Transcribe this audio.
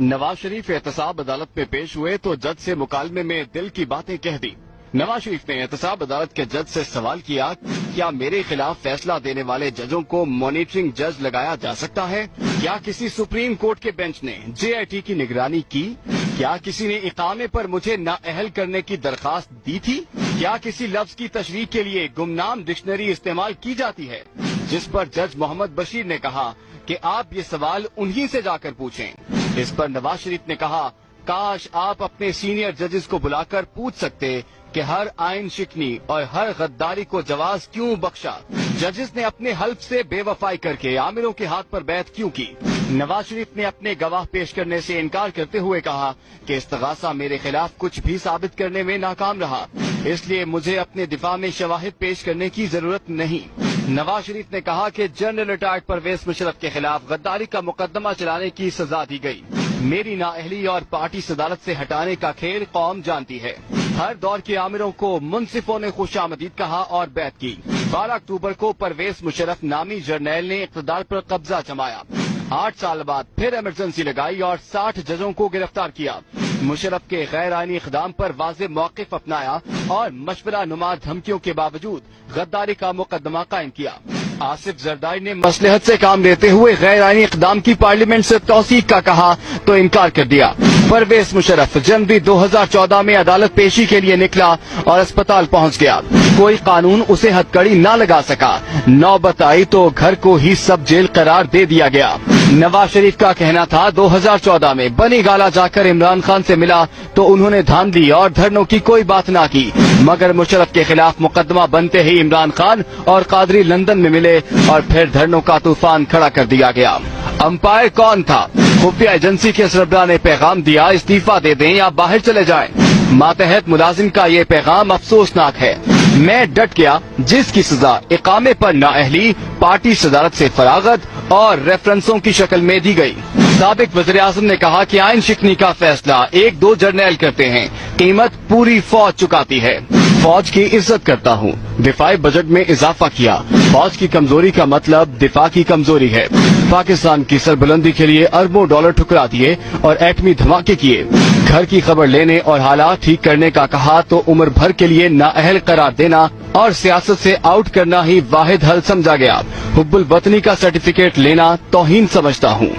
नवाज शरीफ एहतसाब अदालत में पेश हुए तो जज से मुकालमे में दिल की बातें कह दी। नवाज शरीफ ने एहतसाब अदालत के जज से सवाल किया, क्या मेरे खिलाफ फैसला देने वाले जजों को मॉनिटरिंग जज लगाया जा सकता है? क्या किसी सुप्रीम कोर्ट के बेंच ने JIT की निगरानी की? क्या किसी ने इकामे पर मुझे नाअहल करने की दरखास्त दी थी? क्या किसी लफ्ज की तशरीह के लिए गुमनाम डिक्शनरी इस्तेमाल की जाती है? जिस पर जज मोहम्मद बशीर ने कहा कि आप ये सवाल उन्हीं से जाकर पूछें। इस पर नवाज शरीफ ने कहा, काश आप अपने सीनियर जजेस को बुलाकर पूछ सकते कि हर आइन शिकनी और हर गद्दारी को जवाज क्यों बख्शा। जजेस ने अपने हल्फ से बेवफाई करके आमिरों के हाथ पर बैत क्यों की। नवाज शरीफ ने अपने गवाह पेश करने से इनकार करते हुए कहा कि इस्तगासा मेरे खिलाफ कुछ भी साबित करने में नाकाम रहा, इसलिए मुझे अपने दिफा में शवाहिद पेश करने की जरूरत नहीं। नवाज शरीफ ने कहा कि जनरल रिटायर्ड परवेज मुशर्रफ के खिलाफ गद्दारी का मुकदमा चलाने की सजा दी गई। मेरी नाअहली और पार्टी सदारत से हटाने का खेल कौम जानती है। हर दौर के आमिरों को मुंसिफों ने खुशामदीद कहा और बैत की। 12 अक्टूबर को परवेज मुशर्रफ नामी जर्नैल ने इक़्तिदार पर कब्जा जमाया। 8 साल बाद फिर इमरजेंसी लगाई और 60 जजों को गिरफ्तार किया। मुशर्रफ के गैर आईनी इक़दाम पर वाज़े मौक़िफ़ अपनाया और मशवरा नुमा धमकियों के बावजूद गद्दारी का मुकदमा कायम किया। आसिफ जरदारी ने मसलहत से काम लेते हुए गैर आईनी इक़दाम की पार्लियामेंट से तौसीक का कहा तो इनकार कर दिया। परवेज मुशर्रफ जनवरी 2014 में अदालत पेशी के लिए निकला और अस्पताल पहुंच गया। कोई कानून उसे हथकड़ी न लगा सका। नौबत आई तो घर को ही सब जेल करार दे दिया गया। नवाज शरीफ का कहना था 2014 में बनी गाला जाकर इमरान खान से मिला तो उन्होंने धांधली और धरनों की कोई बात ना की, मगर मुशर्रफ के खिलाफ मुकदमा बनते ही इमरान खान और कादरी लंदन में मिले और फिर धरनों का तूफान खड़ा कर दिया गया। अंपायर कौन था? खुफिया एजेंसी के सरबराह ने पैगाम दिया, इस्तीफा दे दें या बाहर चले जाएं। मातहत मुलाजिम का ये पैगाम अफसोसनाक है। मैं डट गया, जिसकी सजा इकामे पर नाअहली, पार्टी सदारत से फरागत और रेफरेंसों की शक्ल में दी गई। साबिक वज़ीर आज़म ने कहा कि आइन शिकनी का फैसला 1-2 जर्नैल करते हैं, कीमत पूरी फौज चुकाती है। फौज की इज्जत करता हूँ। दिफाई बजट में इजाफा किया। फौज की कमजोरी का मतलब दिफा की कमजोरी है। पाकिस्तान की सरबुलंदी के लिए अरबों डॉलर ठुकरा दिए और एटमी धमाके किए। घर की खबर लेने और हालात ठीक करने का कहा तो उम्र भर के लिए नाअहल करार देना और सियासत से आउट करना ही वाहिद हल समझा गया। हुब्बुल वतनी का सर्टिफिकेट लेना तौहीन समझता हूँ।